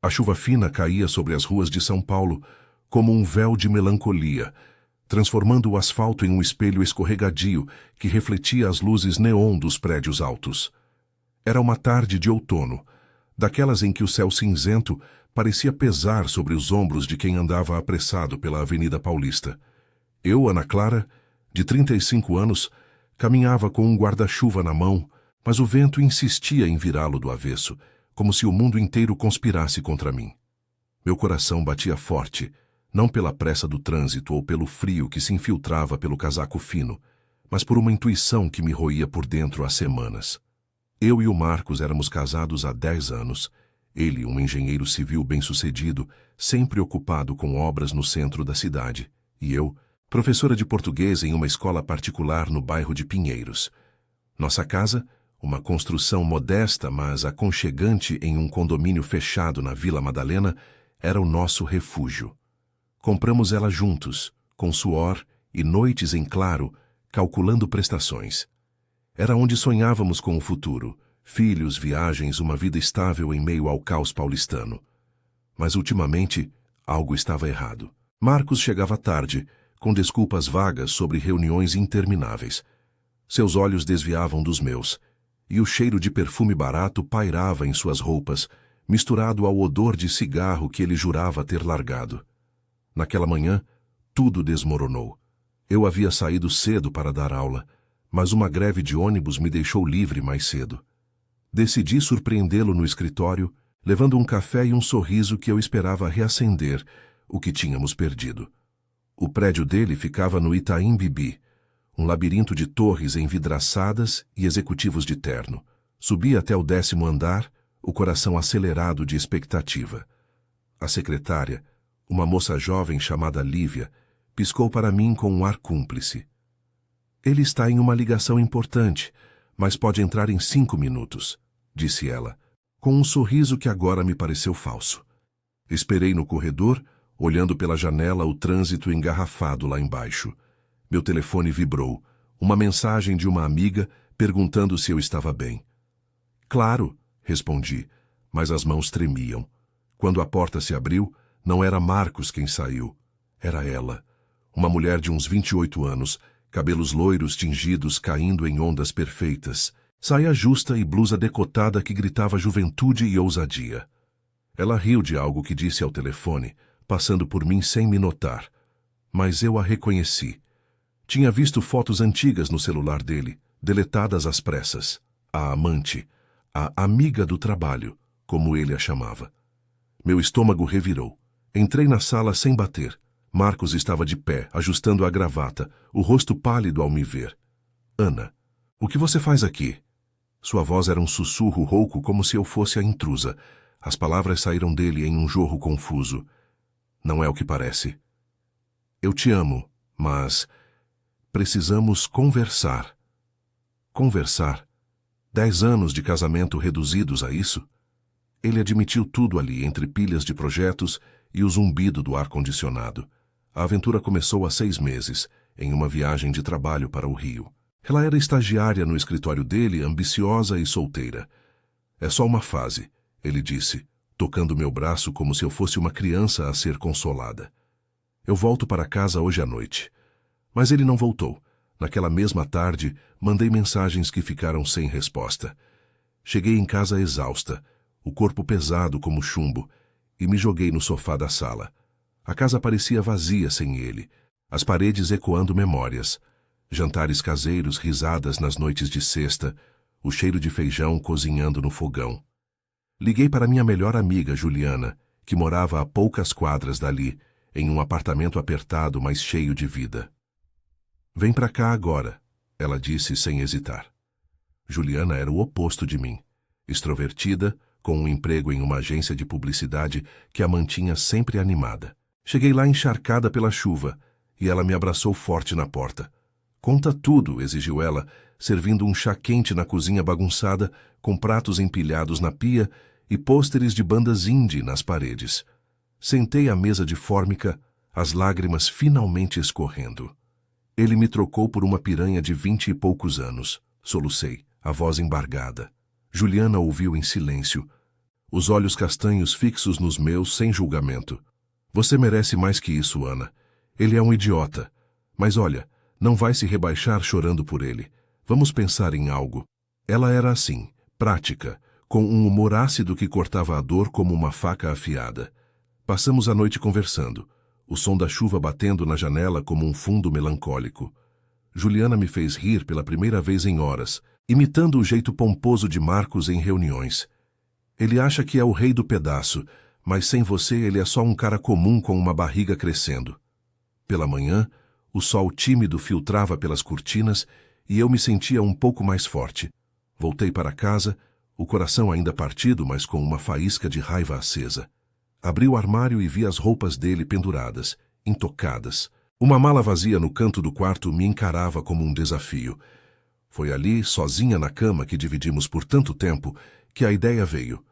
A chuva fina caía sobre as ruas de São Paulo como um véu de melancolia, transformando o asfalto em um espelho escorregadio que refletia as luzes neon dos prédios altos. Era uma tarde de outono, daquelas em que o céu cinzento parecia pesar sobre os ombros de quem andava apressado pela Avenida Paulista. Eu, Ana Clara, de 35 anos, caminhava com um guarda-chuva na mão, mas o vento insistia em virá-lo do avesso, como se o mundo inteiro conspirasse contra mim. Meu coração batia forte, não pela pressa do trânsito ou pelo frio que se infiltrava pelo casaco fino, mas por uma intuição que me roía por dentro há semanas. Eu e o Marcos éramos casados há 10 anos, ele um engenheiro civil bem-sucedido, sempre ocupado com obras no centro da cidade, e eu, professora de português em uma escola particular no bairro de Pinheiros. Nossa casa, uma construção modesta, mas aconchegante em um condomínio fechado na Vila Madalena, era o nosso refúgio. Compramos ela juntos, com suor e noites em claro, calculando prestações. Era onde sonhávamos com o futuro, filhos, viagens, uma vida estável em meio ao caos paulistano. Mas ultimamente, algo estava errado. Marcos chegava tarde, com desculpas vagas sobre reuniões intermináveis. Seus olhos desviavam dos meus, e o cheiro de perfume barato pairava em suas roupas, misturado ao odor de cigarro que ele jurava ter largado. Naquela manhã, tudo desmoronou. Eu havia saído cedo para dar aula, mas uma greve de ônibus me deixou livre mais cedo. Decidi surpreendê-lo no escritório, levando um café e um sorriso que eu esperava reacender o que tínhamos perdido. O prédio dele ficava no Itaim Bibi, um labirinto de torres envidraçadas e executivos de terno. Subi até o 10º andar, o coração acelerado de expectativa. A secretária, uma moça jovem chamada Lívia, piscou para mim com um ar cúmplice. Ele está em uma ligação importante, mas pode entrar em 5 minutos, disse ela, com um sorriso que agora me pareceu falso. Esperei no corredor, olhando pela janela o trânsito engarrafado lá embaixo. Meu telefone vibrou, uma mensagem de uma amiga perguntando se eu estava bem. Claro, respondi, mas as mãos tremiam. Quando a porta se abriu, não era Marcos quem saiu. Era ela, uma mulher de uns 28 anos, cabelos loiros tingidos caindo em ondas perfeitas, saia justa e blusa decotada que gritava juventude e ousadia. Ela riu de algo que disse ao telefone, passando por mim sem me notar. Mas eu a reconheci. Tinha visto fotos antigas no celular dele, deletadas às pressas. A amante, a amiga do trabalho, como ele a chamava. Meu estômago revirou. Entrei na sala sem bater. Marcos estava de pé, ajustando a gravata, o rosto pálido ao me ver. Ana, o que você faz aqui? Sua voz era um sussurro rouco como se eu fosse a intrusa. As palavras saíram dele em um jorro confuso. Não é o que parece. Eu te amo, mas precisamos conversar. Conversar? 10 anos de casamento reduzidos a isso? Ele admitiu tudo ali entre pilhas de projetos e o zumbido do ar-condicionado. A aventura começou há 6 meses, em uma viagem de trabalho para o Rio. Ela era estagiária no escritório dele, ambiciosa e solteira. É só uma fase, ele disse, tocando meu braço como se eu fosse uma criança a ser consolada. Eu volto para casa hoje à noite. Mas ele não voltou. Naquela mesma tarde, mandei mensagens que ficaram sem resposta. Cheguei em casa exausta, o corpo pesado como chumbo, e me joguei no sofá da sala. A casa parecia vazia sem ele, as paredes ecoando memórias. Jantares caseiros, risadas nas noites de sexta, o cheiro de feijão cozinhando no fogão. Liguei para minha melhor amiga, Juliana, que morava a poucas quadras dali, em um apartamento apertado, mas cheio de vida. Vem para cá agora, ela disse sem hesitar. Juliana era o oposto de mim, extrovertida, com um emprego em uma agência de publicidade que a mantinha sempre animada. Cheguei lá encharcada pela chuva, e ela me abraçou forte na porta. Conta tudo, exigiu ela, servindo um chá quente na cozinha bagunçada, com pratos empilhados na pia e pôsteres de bandas indie nas paredes. Sentei à mesa de fórmica, as lágrimas finalmente escorrendo. Ele me trocou por uma piranha de 20 e poucos anos. Solucei, a voz embargada. Juliana ouviu em silêncio. os olhos castanhos fixos nos meus sem julgamento. Você merece mais que isso, Ana. Ele é um idiota. Mas olha, não vai se rebaixar chorando por ele. Vamos pensar em algo. Ela era assim, prática, com um humor ácido que cortava a dor como uma faca afiada. Passamos a noite conversando, o som da chuva batendo na janela como um fundo melancólico. Juliana me fez rir pela primeira vez em horas, imitando o jeito pomposo de Marcos em reuniões. Ele acha que é o rei do pedaço, mas sem você ele é só um cara comum com uma barriga crescendo. Pela manhã, o sol tímido filtrava pelas cortinas e eu me sentia um pouco mais forte. Voltei para casa, o coração ainda partido, mas com uma faísca de raiva acesa. Abri o armário e vi as roupas dele penduradas, intocadas. Uma mala vazia no canto do quarto me encarava como um desafio. Foi ali, sozinha na cama que dividimos por tanto tempo, que a ideia veio.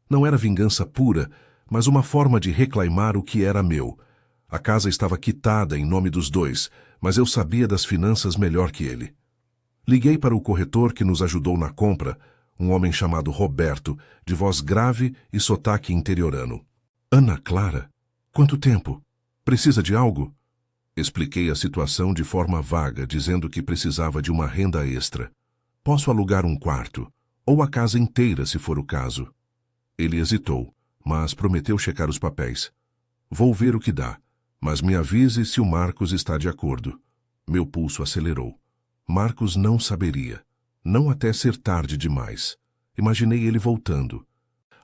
Não era vingança pura, mas uma forma de reclamar o que era meu. A casa estava quitada em nome dos dois, mas eu sabia das finanças melhor que ele. Liguei para o corretor que nos ajudou na compra, um homem chamado Roberto, de voz grave e sotaque interiorano. Ana Clara? Quanto tempo? Precisa de algo? Expliquei a situação de forma vaga, dizendo que precisava de uma renda extra. Posso alugar um quarto, ou a casa inteira, se for o caso. Ele hesitou, mas prometeu checar os papéis. Vou ver o que dá, mas me avise se o Marcos está de acordo. Meu pulso acelerou. Marcos não saberia, não até ser tarde demais. Imaginei ele voltando,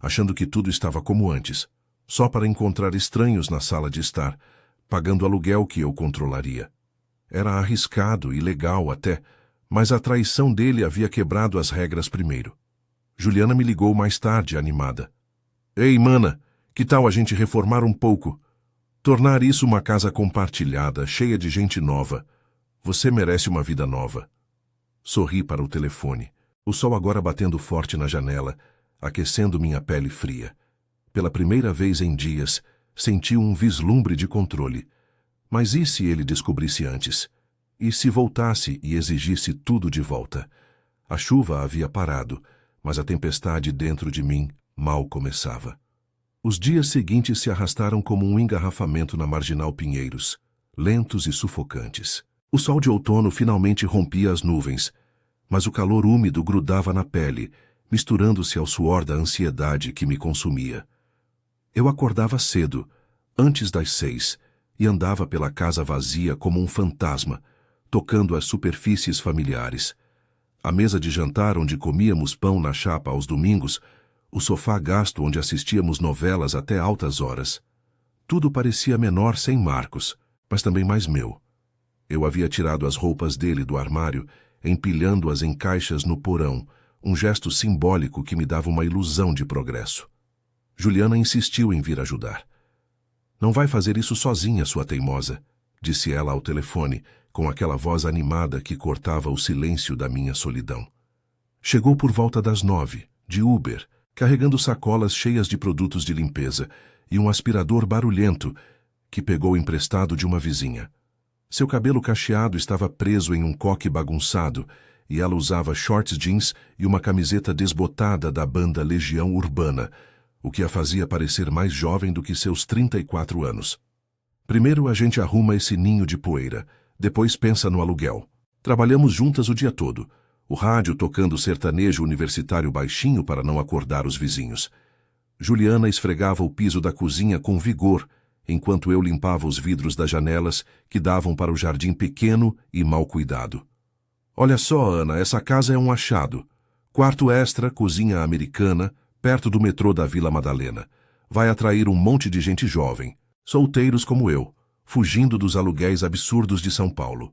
achando que tudo estava como antes, só para encontrar estranhos na sala de estar, pagando aluguel que eu controlaria. Era arriscado e legal até, mas a traição dele havia quebrado as regras primeiro. Juliana me ligou mais tarde, animada. Ei, mana, que tal a gente reformar um pouco? Tornar isso uma casa compartilhada, cheia de gente nova. Você merece uma vida nova. Sorri para o telefone, o sol agora batendo forte na janela, aquecendo minha pele fria. Pela primeira vez em dias, senti um vislumbre de controle. Mas e se ele descobrisse antes? E se voltasse e exigisse tudo de volta? A chuva havia parado, mas a tempestade dentro de mim mal começava. Os dias seguintes se arrastaram como um engarrafamento na Marginal Pinheiros, lentos e sufocantes. O sol de outono finalmente rompia as nuvens, mas o calor úmido grudava na pele, misturando-se ao suor da ansiedade que me consumia. Eu acordava cedo, antes das 6, e andava pela casa vazia como um fantasma, tocando as superfícies familiares. A mesa de jantar onde comíamos pão na chapa aos domingos, o sofá gasto onde assistíamos novelas até altas horas. Tudo parecia menor sem Marcos, mas também mais meu. Eu havia tirado as roupas dele do armário, empilhando-as em caixas no porão, um gesto simbólico que me dava uma ilusão de progresso. Juliana insistiu em vir ajudar. Não vai fazer isso sozinha, sua teimosa, disse ela ao telefone, com aquela voz animada que cortava o silêncio da minha solidão. Chegou por volta das 9, de Uber, carregando sacolas cheias de produtos de limpeza e um aspirador barulhento que pegou emprestado de uma vizinha. Seu cabelo cacheado estava preso em um coque bagunçado e ela usava shorts jeans e uma camiseta desbotada da banda Legião Urbana, o que a fazia parecer mais jovem do que seus 34 anos. Primeiro a gente arruma esse ninho de poeira, depois pensa no aluguel. Trabalhamos juntas o dia todo, o rádio tocando sertanejo universitário baixinho para não acordar os vizinhos. Juliana esfregava o piso da cozinha com vigor, enquanto eu limpava os vidros das janelas que davam para o jardim pequeno e mal cuidado. Olha só, Ana, essa casa é um achado. Quarto extra, cozinha americana, perto do metrô da Vila Madalena. Vai atrair um monte de gente jovem, solteiros como eu, fugindo dos aluguéis absurdos de São Paulo.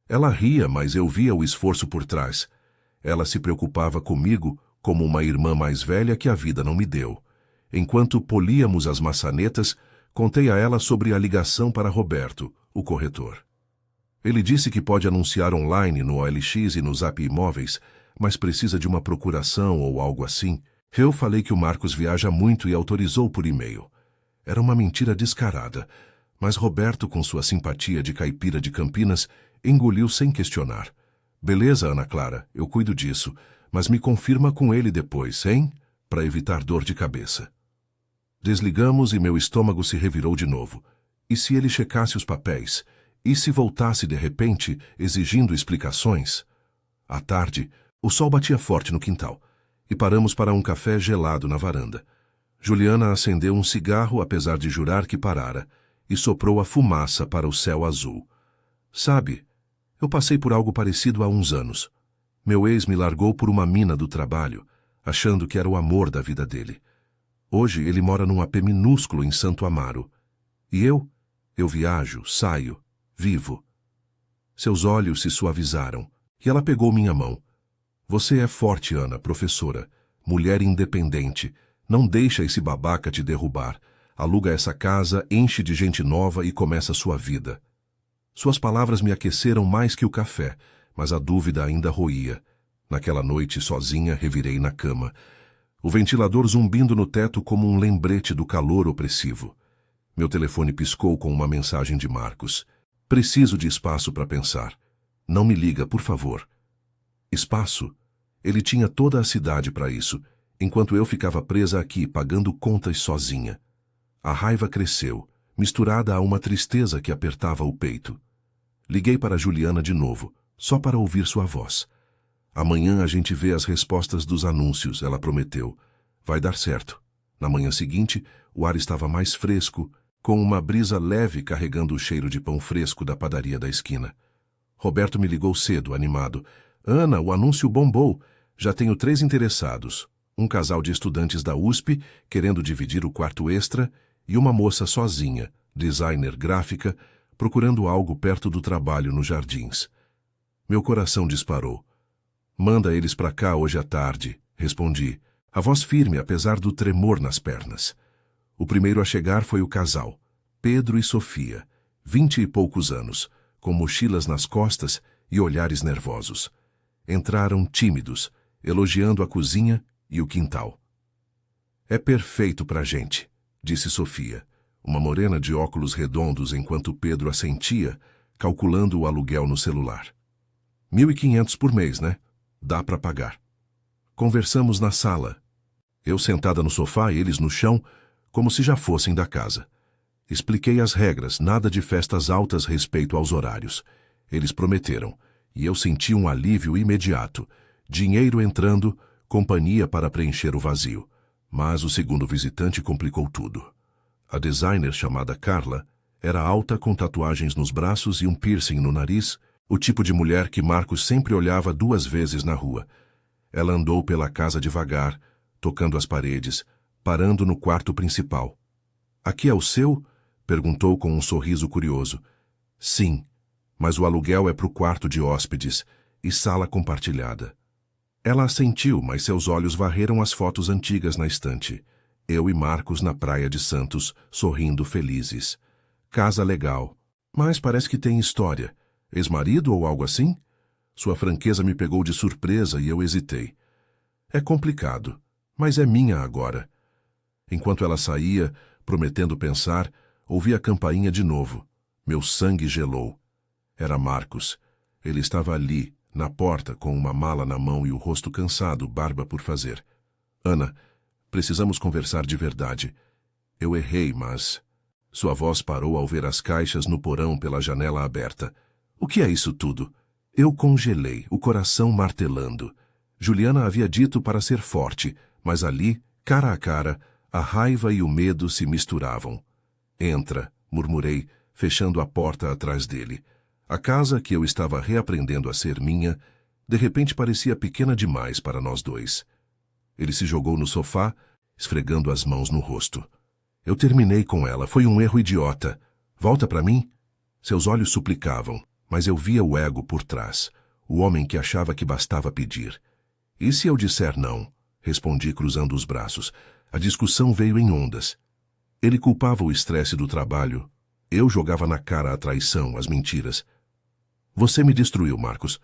Ela ria, mas eu via o esforço por trás. Ela se preocupava comigo como uma irmã mais velha que a vida não me deu. Enquanto políamos as maçanetas, contei a ela sobre a ligação para Roberto, o corretor. Ele disse que pode anunciar online no OLX e no Zap Imóveis, mas precisa de uma procuração ou algo assim. Eu falei que o Marcos viaja muito e autorizou por e-mail. Era uma mentira descarada, mas Roberto, com sua simpatia de caipira de Campinas, engoliu sem questionar. Beleza, Ana Clara, eu cuido disso, mas me confirma com ele depois, hein? para evitar dor de cabeça. Desligamos e meu estômago se revirou de novo. E se ele checasse os papéis? E se voltasse de repente, exigindo explicações? À tarde, o sol batia forte no quintal, e paramos para um café gelado na varanda. Juliana acendeu um cigarro, apesar de jurar que parara, e soprou a fumaça para o céu azul. Sabe, eu passei por algo parecido há uns anos. Meu ex me largou por uma mina do trabalho, achando que era o amor da vida dele. Hoje ele mora num AP minúsculo em Santo Amaro. E eu viajo, saio, vivo. Seus olhos se suavizaram, e ela pegou minha mão. Você é forte, Ana, professora, mulher independente. Não deixa esse babaca te derrubar. Aluga essa casa, enche de gente nova e começa sua vida. Suas palavras me aqueceram mais que o café, mas a dúvida ainda roía. Naquela noite, sozinha, revirei na cama. O ventilador zumbindo no teto como um lembrete do calor opressivo. Meu telefone piscou com uma mensagem de Marcos. Preciso de espaço para pensar. Não me liga, por favor. Espaço? Ele tinha toda a cidade para isso, enquanto eu ficava presa aqui, pagando contas sozinha. A raiva cresceu, misturada a uma tristeza que apertava o peito. Liguei para Juliana de novo, só para ouvir sua voz. Amanhã a gente vê as respostas dos anúncios, ela prometeu. Vai dar certo. Na manhã seguinte, o ar estava mais fresco, com uma brisa leve carregando o cheiro de pão fresco da padaria da esquina. Roberto me ligou cedo, animado. Ana, o anúncio bombou. Já tenho 3 interessados. Um casal de estudantes da USP, querendo dividir o quarto extra, e uma moça sozinha, designer gráfica, procurando algo perto do trabalho nos jardins. Meu coração disparou. Manda eles para cá hoje à tarde, respondi, a voz firme apesar do tremor nas pernas. O primeiro a chegar foi o casal, Pedro e Sofia, 20 e poucos anos, com mochilas nas costas e olhares nervosos. Entraram tímidos, elogiando a cozinha e o quintal. É perfeito pra gente, disse Sofia, uma morena de óculos redondos enquanto Pedro assentia, calculando o aluguel no celular. 1.500 por mês, né? Dá para pagar. Conversamos na sala. Eu sentada no sofá e eles no chão, como se já fossem da casa. Expliquei as regras, nada de festas altas respeito aos horários. Eles prometeram, e eu senti um alívio imediato. Dinheiro entrando, companhia para preencher o vazio. Mas o segundo visitante complicou tudo. A designer chamada Carla era alta com tatuagens nos braços e um piercing no nariz, o tipo de mulher que Marcos sempre olhava 2 vezes na rua. Ela andou pela casa devagar, tocando as paredes, parando no quarto principal. Aqui é o seu? Perguntou com um sorriso curioso. Sim, mas o aluguel é para o quarto de hóspedes e sala compartilhada. Ela assentiu, mas seus olhos varreram as fotos antigas na estante. Eu e Marcos na praia de Santos, sorrindo felizes. Casa legal, mas parece que tem história. Ex-marido ou algo assim? Sua franqueza me pegou de surpresa e eu hesitei. É complicado, mas é minha agora. Enquanto ela saía, prometendo pensar, ouvi a campainha de novo. Meu sangue gelou. Era Marcos. Ele estava ali, na porta, com uma mala na mão e o rosto cansado, barba por fazer. Ana, precisamos conversar de verdade. Eu errei, mas... Sua voz parou ao ver as caixas no porão pela janela aberta. O que é isso tudo? Eu congelei, o coração martelando. Juliana havia dito para ser forte, mas ali, cara a cara, a raiva e o medo se misturavam. Entra, murmurei, fechando a porta atrás dele. A casa, que eu estava reaprendendo a ser minha, de repente parecia pequena demais para nós dois. Ele se jogou no sofá, esfregando as mãos no rosto. Eu terminei com ela, foi um erro idiota. Volta para mim? Seus olhos suplicavam. Mas eu via o ego por trás, o homem que achava que bastava pedir. E se eu disser não? Respondi cruzando os braços. A discussão veio em ondas. Ele culpava o estresse do trabalho. Eu jogava na cara a traição, as mentiras. Você me destruiu, Marcos.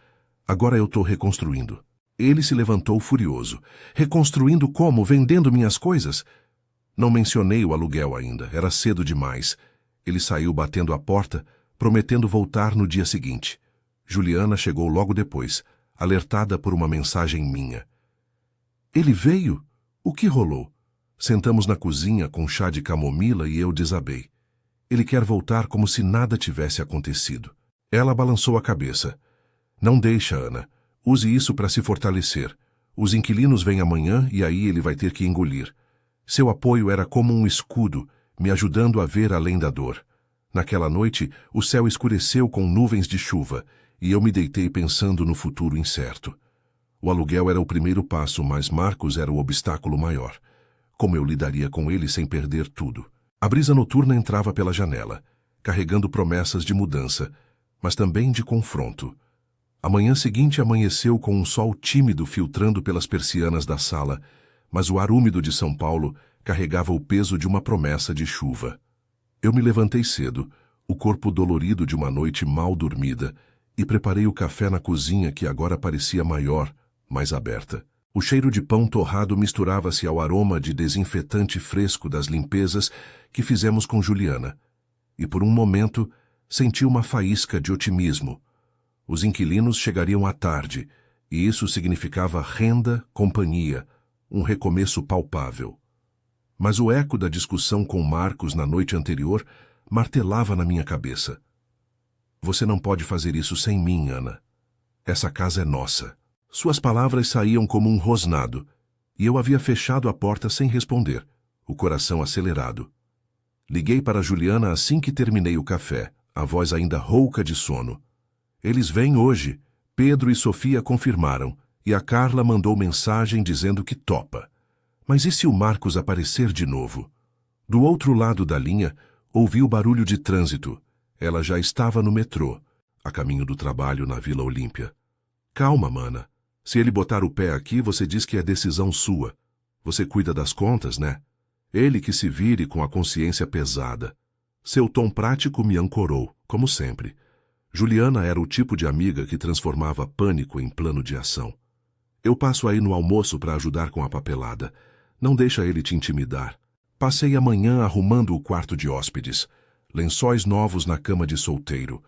Agora eu estou reconstruindo. Ele se levantou furioso. Reconstruindo como? Vendendo minhas coisas? Não mencionei o aluguel ainda, era cedo demais. Ele saiu batendo a porta, prometendo voltar no dia seguinte. Juliana chegou logo depois, alertada por uma mensagem minha. Ele veio? O que rolou? Sentamos na cozinha com chá de camomila e eu desabei. Ele quer voltar como se nada tivesse acontecido. Ela balançou a cabeça. Não deixa, Ana. Use isso para se fortalecer. Os inquilinos vêm amanhã e aí ele vai ter que engolir. Seu apoio era como um escudo, me ajudando a ver além da dor. Naquela noite, o céu escureceu com nuvens de chuva e eu me deitei pensando no futuro incerto. O aluguel era o primeiro passo, mas Marcos era o obstáculo maior. Como eu lidaria com ele sem perder tudo? A brisa noturna entrava pela janela, carregando promessas de mudança, mas também de confronto. A manhã seguinte amanheceu com um sol tímido filtrando pelas persianas da sala, mas o ar úmido de São Paulo carregava o peso de uma promessa de chuva. Eu me levantei cedo, o corpo dolorido de uma noite mal dormida, e preparei o café na cozinha que agora parecia maior, mais aberta. O cheiro de pão torrado misturava-se ao aroma de desinfetante fresco das limpezas que fizemos com Juliana. E por um momento senti uma faísca de otimismo. Os inquilinos chegariam à tarde, e isso significava renda, companhia, um recomeço palpável. Mas o eco da discussão com Marcos na noite anterior martelava na minha cabeça. Você não pode fazer isso sem mim, Ana. Essa casa é nossa. Suas palavras saíam como um rosnado, e eu havia fechado a porta sem responder, o coração acelerado. Liguei para Juliana assim que terminei o café, a voz ainda rouca de sono. Eles vêm hoje. Pedro e Sofia confirmaram, e a Carla mandou mensagem dizendo que topa. Mas e se o Marcos aparecer de novo? Do outro lado da linha, ouvi o barulho de trânsito. Ela já estava no metrô, a caminho do trabalho na Vila Olímpia. Calma, mana. Se ele botar o pé aqui, você diz que é decisão sua. Você cuida das contas, né? Ele que se vire com a consciência pesada. Seu tom prático me ancorou, como sempre. Juliana era o tipo de amiga que transformava pânico em plano de ação. Eu passo aí no almoço para ajudar com a papelada. Não deixa ele te intimidar. Passei a manhã arrumando o quarto de hóspedes. Lençóis novos na cama de solteiro.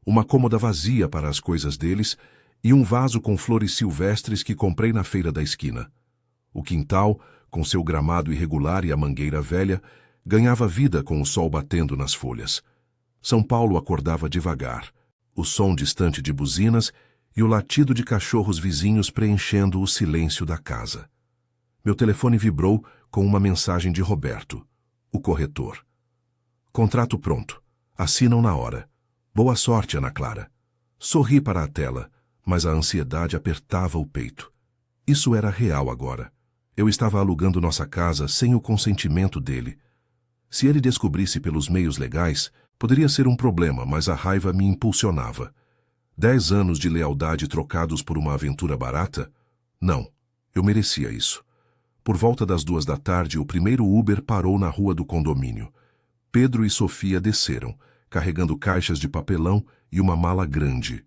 Uma cômoda vazia para as coisas deles e um vaso com flores silvestres que comprei na feira da esquina. O quintal, com seu gramado irregular e a mangueira velha, ganhava vida com o sol batendo nas folhas. São Paulo acordava devagar, o som distante de buzinas e o latido de cachorros vizinhos preenchendo o silêncio da casa. Meu telefone vibrou com uma mensagem de Roberto, o corretor. Contrato pronto. Assinam na hora. Boa sorte, Ana Clara. Sorri para a tela, mas a ansiedade apertava o peito. Isso era real agora. Eu estava alugando nossa casa sem o consentimento dele. Se ele descobrisse pelos meios legais, poderia ser um problema, mas a raiva me impulsionava. 10 anos de lealdade trocados por uma aventura barata? Não, eu merecia isso. Por volta das 2 da tarde, o primeiro Uber parou na rua do condomínio. Pedro e Sofia desceram, carregando caixas de papelão e uma mala grande.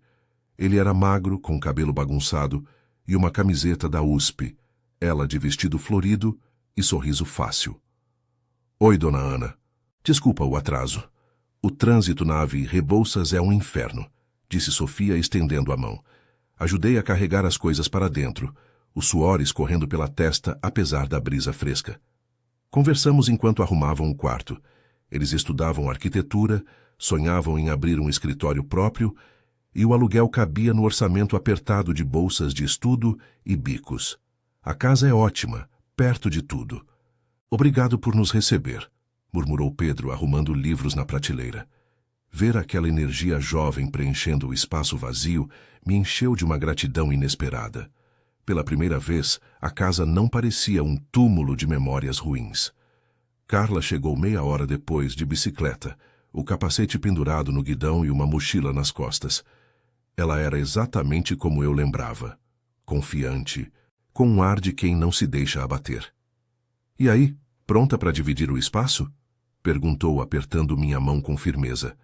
Ele era magro, com cabelo bagunçado, e uma camiseta da USP, ela de vestido florido e sorriso fácil. Oi, dona Ana. Desculpa o atraso. O trânsito na Avi Rebouças é um inferno, disse Sofia estendendo a mão. Ajudei a carregar as coisas para dentro, o suor escorrendo pela testa apesar da brisa fresca. Conversamos enquanto arrumavam o quarto. Eles estudavam arquitetura, sonhavam em abrir um escritório próprio e o aluguel cabia no orçamento apertado de bolsas de estudo e bicos. A casa é ótima, perto de tudo. Obrigado por nos receber, murmurou Pedro, arrumando livros na prateleira. Ver aquela energia jovem preenchendo o espaço vazio me encheu de uma gratidão inesperada. Pela primeira vez, a casa não parecia um túmulo de memórias ruins. Carla chegou meia hora depois de bicicleta, o capacete pendurado no guidão e uma mochila nas costas. Ela era exatamente como eu lembrava, confiante, com um ar de quem não se deixa abater. E aí, pronta para dividir o espaço? Perguntou, apertando minha mão com firmeza.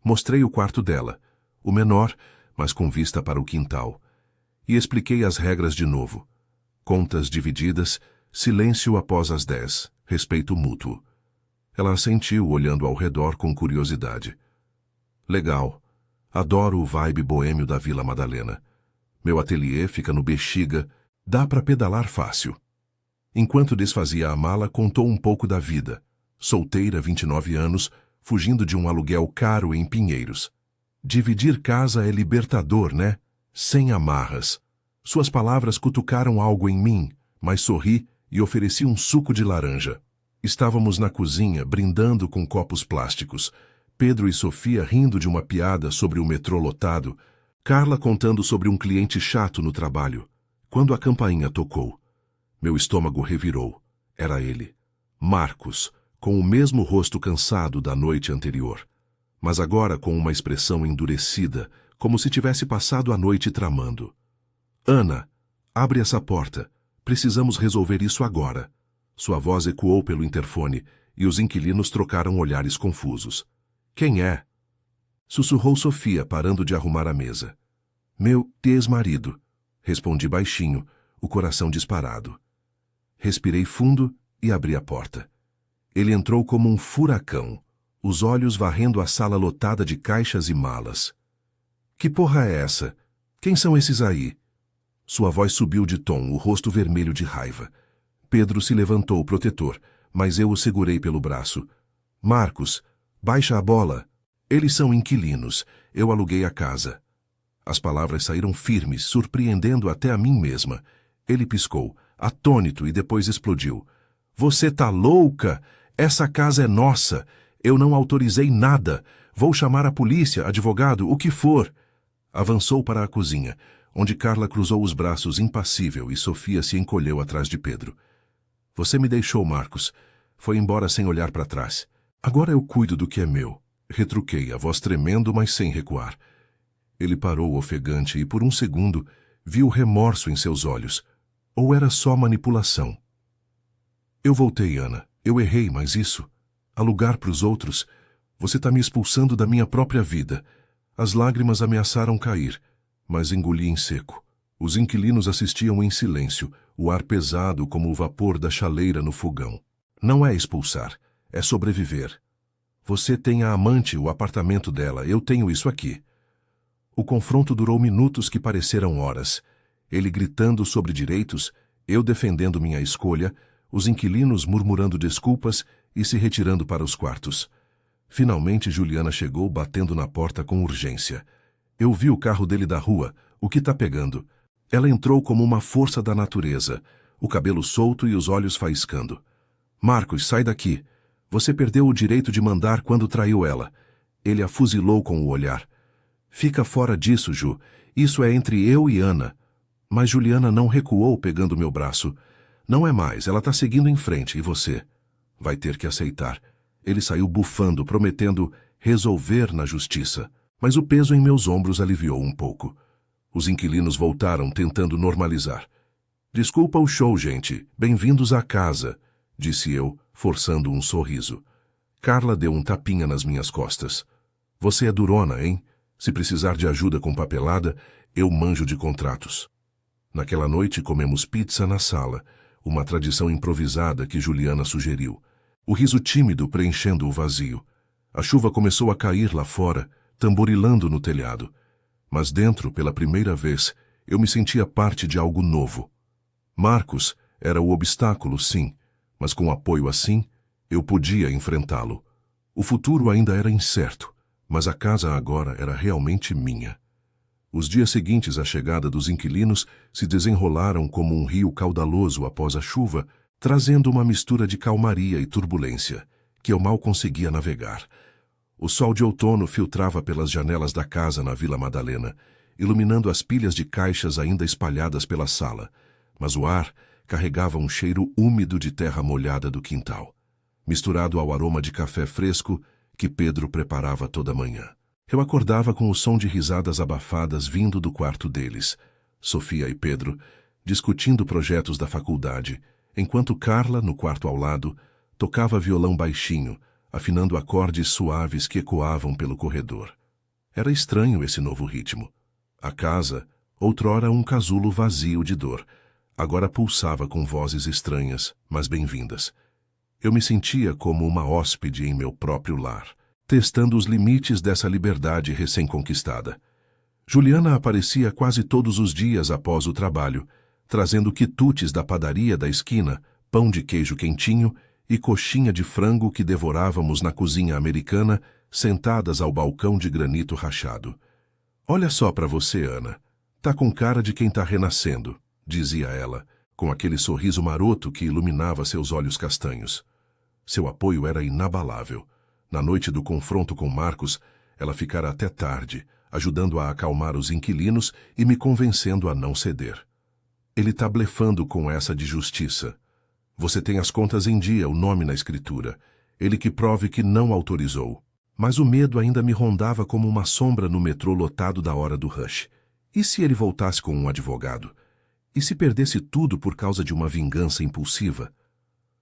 Mostrei o quarto dela, o menor, mas com vista para o quintal, e expliquei as regras de novo. Contas divididas, silêncio após as 10, respeito mútuo. Ela assentiu, olhando ao redor com curiosidade. Legal. Adoro o vibe boêmio da Vila Madalena. Meu ateliê fica no Bexiga, dá para pedalar fácil. Enquanto desfazia a mala, contou um pouco da vida. Solteira, 29 anos, fugindo de um aluguel caro em Pinheiros. Dividir casa é libertador, né? Sem amarras. Suas palavras cutucaram algo em mim, mas sorri e ofereci um suco de laranja. Estávamos na cozinha, brindando com copos plásticos. Pedro e Sofia rindo de uma piada sobre o metrô lotado. Carla contando sobre um cliente chato no trabalho. Quando a campainha tocou, meu estômago revirou. Era ele. Marcos, com o mesmo rosto cansado da noite anterior, mas agora com uma expressão endurecida, como se tivesse passado a noite tramando. Ana, abre essa porta. Precisamos resolver isso agora. Sua voz ecoou pelo interfone e os inquilinos trocaram olhares confusos. Quem é? Sussurrou Sofia, parando de arrumar a mesa. Meu ex-marido, respondi baixinho, o coração disparado. Respirei fundo e abri a porta. Ele entrou como um furacão, os olhos varrendo a sala lotada de caixas e malas. Que porra é essa? Quem são esses aí? Sua voz subiu de tom, o rosto vermelho de raiva. Pedro se levantou, protetor, mas eu o segurei pelo braço. Marcos, baixa a bola. Eles são inquilinos. Eu aluguei a casa. As palavras saíram firmes, surpreendendo até a mim mesma. Ele piscou, atônito, e depois explodiu. Você tá louca? Essa casa é nossa. Eu não autorizei nada. Vou chamar a polícia, advogado, o que for. Avançou para a cozinha, onde Carla cruzou os braços impassível e Sofia se encolheu atrás de Pedro. Você me deixou, Marcos. Foi embora sem olhar para trás. Agora eu cuido do que é meu. Retruquei, a voz tremendo, mas sem recuar. Ele parou ofegante e por um segundo viu remorso em seus olhos. Ou era só manipulação? Eu voltei, Ana. Eu errei, mas isso... Alugar para os outros... Você está me expulsando da minha própria vida. As lágrimas ameaçaram cair, mas engoli em seco. Os inquilinos assistiam em silêncio, o ar pesado como o vapor da chaleira no fogão. Não é expulsar, é sobreviver. Você tem a amante, o apartamento dela, eu tenho isso aqui. O confronto durou minutos que pareceram horas. Ele gritando sobre direitos, eu defendendo minha escolha, os inquilinos murmurando desculpas e se retirando para os quartos. Finalmente Juliana chegou batendo na porta com urgência. Eu vi o carro dele da rua, o que tá pegando? Ela entrou como uma força da natureza, o cabelo solto e os olhos faiscando. Marcos, sai daqui. Você perdeu o direito de mandar quando traiu ela. Ele a fuzilou com o olhar. Fica fora disso, Ju. Isso é entre eu e Ana. Mas Juliana não recuou pegando meu braço. Não é mais, ela tá seguindo em frente, e você? Vai ter que aceitar. Ele saiu bufando, prometendo resolver na justiça. Mas o peso em meus ombros aliviou um pouco. Os inquilinos voltaram, tentando normalizar. Desculpa o show, gente. Bem-vindos à casa, disse eu, forçando um sorriso. Carla deu um tapinha nas minhas costas. Você é durona, hein? Se precisar de ajuda com papelada, eu manjo de contratos. Naquela noite comemos pizza na sala, uma tradição improvisada que Juliana sugeriu. O riso tímido preenchendo o vazio. A chuva começou a cair lá fora, tamborilando no telhado. Mas dentro, pela primeira vez, eu me sentia parte de algo novo. Marcos era o obstáculo, sim, mas com apoio assim, eu podia enfrentá-lo. O futuro ainda era incerto, mas a casa agora era realmente minha. Os dias seguintes à chegada dos inquilinos se desenrolaram como um rio caudaloso após a chuva, trazendo uma mistura de calmaria e turbulência, que eu mal conseguia navegar. O sol de outono filtrava pelas janelas da casa na Vila Madalena, iluminando as pilhas de caixas ainda espalhadas pela sala, mas o ar carregava um cheiro úmido de terra molhada do quintal, misturado ao aroma de café fresco que Pedro preparava toda manhã. Eu acordava com o som de risadas abafadas vindo do quarto deles, Sofia e Pedro, discutindo projetos da faculdade, enquanto Carla, no quarto ao lado, tocava violão baixinho, afinando acordes suaves que ecoavam pelo corredor. Era estranho esse novo ritmo. A casa, outrora um casulo vazio de dor, agora pulsava com vozes estranhas, mas bem-vindas. Eu me sentia como uma hóspede em meu próprio lar, testando os limites dessa liberdade recém-conquistada. Juliana aparecia quase todos os dias após o trabalho, trazendo quitutes da padaria da esquina, pão de queijo quentinho e coxinha de frango que devorávamos na cozinha americana, sentadas ao balcão de granito rachado. Olha só para você, Ana. Tá com cara de quem tá renascendo, dizia ela, com aquele sorriso maroto que iluminava seus olhos castanhos. Seu apoio era inabalável. Na noite do confronto com Marcos, ela ficara até tarde, ajudando a acalmar os inquilinos e me convencendo a não ceder. Ele tá blefando com essa de justiça. Você tem as contas em dia, o nome na escritura. Ele que prove que não autorizou. Mas o medo ainda me rondava como uma sombra no metrô lotado da hora do rush. E se ele voltasse com um advogado? E se perdesse tudo por causa de uma vingança impulsiva?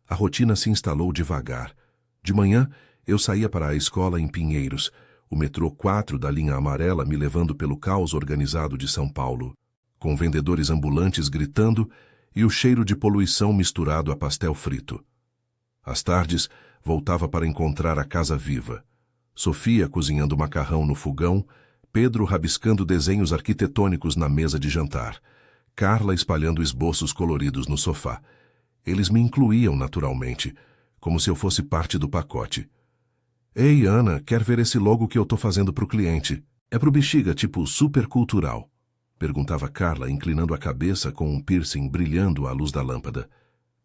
A rotina se instalou devagar. De manhã, eu saía para a escola em Pinheiros, o metrô 4 da linha amarela me levando pelo caos organizado de São Paulo, com vendedores ambulantes gritando e o cheiro de poluição misturado a pastel frito. Às tardes, voltava para encontrar a casa viva. Sofia cozinhando macarrão no fogão, Pedro rabiscando desenhos arquitetônicos na mesa de jantar, Carla espalhando esboços coloridos no sofá. Eles me incluíam naturalmente, como se eu fosse parte do pacote. Ei, Ana, quer ver esse logo que eu tô fazendo pro cliente? É pro Bexiga, tipo super cultural. Perguntava Carla, inclinando a cabeça com um piercing brilhando à luz da lâmpada.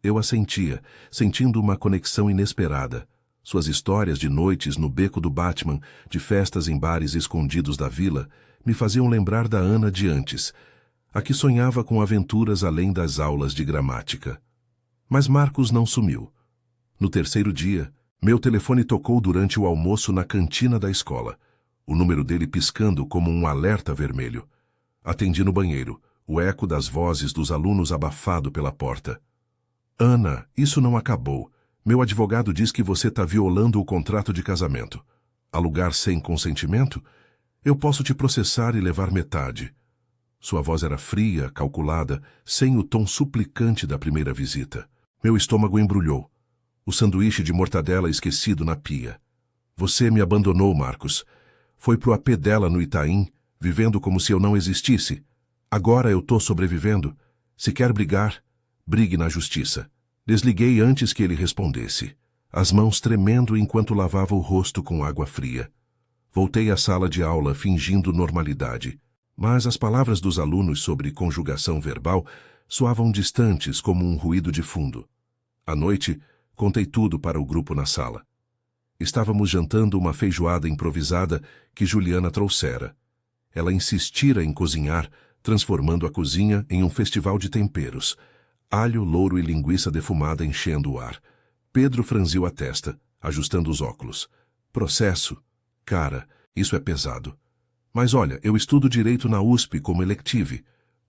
Eu assentia, sentindo uma conexão inesperada. Suas histórias de noites no beco do Batman, de festas em bares escondidos da vila, me faziam lembrar da Ana de antes, a que sonhava com aventuras além das aulas de gramática. Mas Marcos não sumiu. No terceiro dia, meu telefone tocou durante o almoço na cantina da escola, o número dele piscando como um alerta vermelho. Atendi no banheiro, o eco das vozes dos alunos abafado pela porta. Ana, isso não acabou. Meu advogado diz que você está violando o contrato de casamento. Alugar sem consentimento? Eu posso te processar e levar metade. Sua voz era fria, calculada, sem o tom suplicante da primeira visita. Meu estômago embrulhou. O sanduíche de mortadela esquecido na pia. Você me abandonou, Marcos. Foi pro AP dela no Itaim, vivendo como se eu não existisse. Agora eu tô sobrevivendo. Se quer brigar, brigue na justiça. Desliguei antes que ele respondesse, as mãos tremendo enquanto lavava o rosto com água fria. Voltei à sala de aula fingindo normalidade, mas as palavras dos alunos sobre conjugação verbal soavam distantes como um ruído de fundo. À noite, contei tudo para o grupo na sala. Estávamos jantando uma feijoada improvisada que Juliana trouxera. Ela insistira em cozinhar, transformando a cozinha em um festival de temperos. Alho, louro e linguiça defumada enchendo o ar. Pedro franziu a testa, ajustando os óculos. Processo? Cara, isso é pesado. Mas olha, eu estudo direito na USP como elective.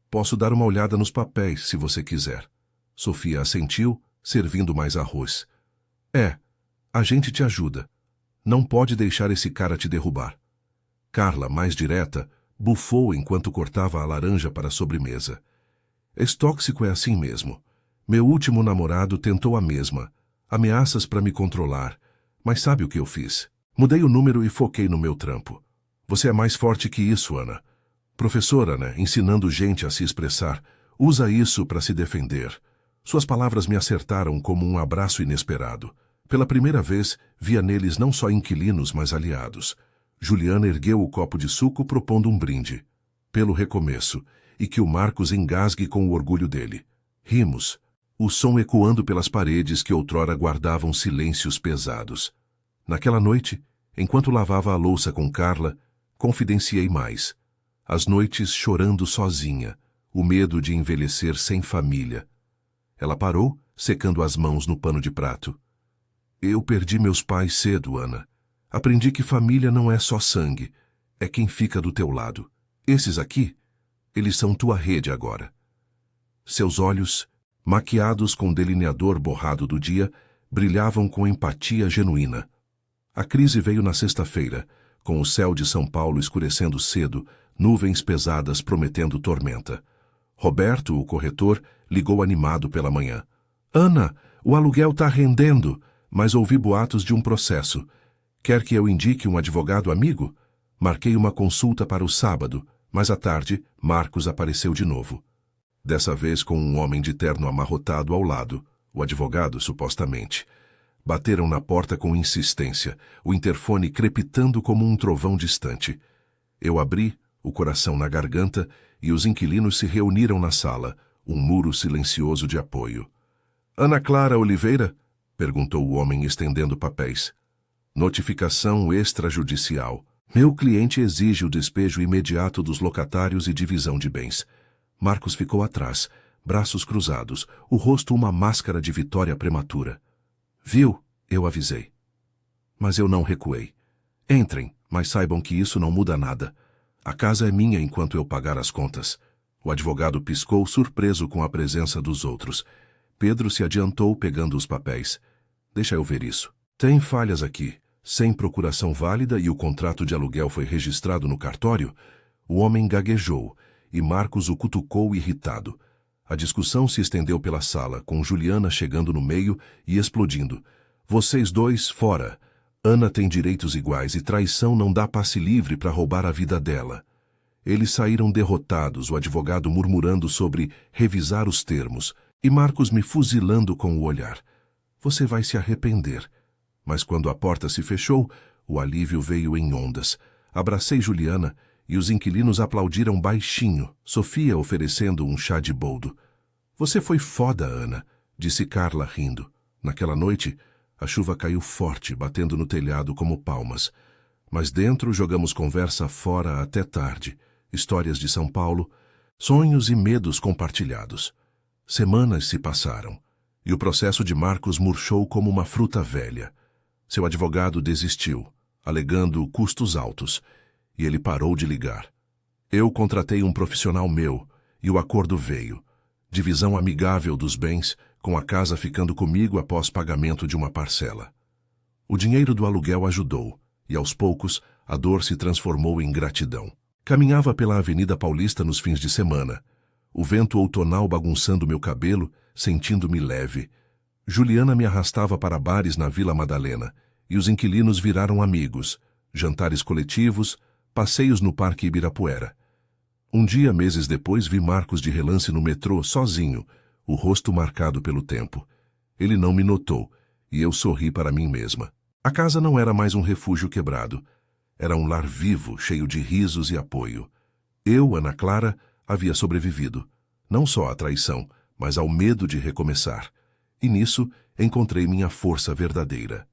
Posso dar uma olhada nos papéis, se você quiser. Sofia assentiu, servindo mais arroz. A gente te ajuda. Não pode deixar esse cara te derrubar. Carla, mais direta, bufou enquanto cortava a laranja para a sobremesa. Ex-tóxico é assim mesmo. Meu último namorado tentou a mesma. Ameaças para me controlar. Mas sabe o que eu fiz? Mudei o número e foquei no meu trampo. Você é mais forte que isso, Ana. Professora, né? Ensinando gente a se expressar. Usa isso para se defender. Suas palavras me acertaram como um abraço inesperado. Pela primeira vez, via neles não só inquilinos, mas aliados. Juliana ergueu o copo de suco propondo um brinde. Pelo recomeço. E que o Marcos engasgue com o orgulho dele. Rimos, o som ecoando pelas paredes que outrora guardavam silêncios pesados. Naquela noite, enquanto lavava a louça com Carla, confidenciei mais. As noites chorando sozinha, o medo de envelhecer sem família. Ela parou, secando as mãos no pano de prato. Eu perdi meus pais cedo, Ana. Aprendi que família não é só sangue, é quem fica do teu lado. Esses aqui, eles são tua rede agora. Seus olhos, maquiados com delineador borrado do dia, brilhavam com empatia genuína. A crise veio na sexta-feira, com o céu de São Paulo escurecendo cedo, nuvens pesadas prometendo tormenta. Roberto, o corretor, ligou animado pela manhã. Ana, o aluguel tá rendendo, mas ouvi boatos de um processo. Quer que eu indique um advogado amigo? Marquei uma consulta para o sábado, mas à tarde, Marcos apareceu de novo. Dessa vez com um homem de terno amarrotado ao lado, O advogado, supostamente. Bateram na porta com insistência, o interfone crepitando como um trovão distante. Eu abri, o coração na garganta, e os inquilinos se reuniram na sala, um muro silencioso de apoio. Ana Clara Oliveira? Perguntou o homem estendendo papéis. Notificação extrajudicial. Meu cliente exige o despejo imediato dos locatários e divisão de bens. Marcos ficou atrás, braços cruzados, o rosto uma máscara de vitória prematura. Viu? Eu avisei. Mas eu não recuei. Entrem, mas saibam que isso não muda nada. A casa é minha enquanto eu pagar as contas. O advogado piscou, surpreso com a presença dos outros. Pedro se adiantou, pegando os papéis. Deixa eu ver isso. Tem falhas aqui. Sem procuração válida e o contrato de aluguel foi registrado no cartório? O homem gaguejou, e Marcos o cutucou irritado. A discussão se estendeu pela sala, com Juliana chegando no meio e explodindo. Vocês dois, fora. Ana tem direitos iguais e traição não dá passe livre para roubar a vida dela. Eles saíram derrotados, o advogado murmurando sobre revisar os termos, e Marcos me fuzilando com o olhar. Você vai se arrepender. Mas quando a porta se fechou, o alívio veio em ondas. Abracei Juliana e os inquilinos aplaudiram baixinho, Sofia oferecendo um chá de boldo. Você foi foda, Ana, disse Carla rindo. Naquela noite, a chuva caiu forte, batendo no telhado como palmas. Mas dentro jogamos conversa fora até tarde, histórias de São Paulo, sonhos e medos compartilhados. Semanas se passaram, e o processo de Marcos murchou como uma fruta velha. Seu advogado desistiu, alegando custos altos, e ele parou de ligar. Eu contratei um profissional meu, e o acordo veio. Divisão amigável dos bens, com a casa ficando comigo após pagamento de uma parcela. O dinheiro do aluguel ajudou, e aos poucos a dor se transformou em gratidão. Caminhava pela Avenida Paulista nos fins de semana, o vento outonal bagunçando meu cabelo, sentindo-me leve. Juliana me arrastava para bares na Vila Madalena, e os inquilinos viraram amigos, jantares coletivos, passeios no Parque Ibirapuera. Um dia, meses depois, vi Marcos de relance no metrô, sozinho, o rosto marcado pelo tempo. Ele não me notou, e eu sorri para mim mesma. A casa não era mais um refúgio quebrado. Era um lar vivo, cheio de risos e apoio. Eu, Ana Clara, havia sobrevivido, não só à traição, mas ao medo de recomeçar. E nisso encontrei minha força verdadeira.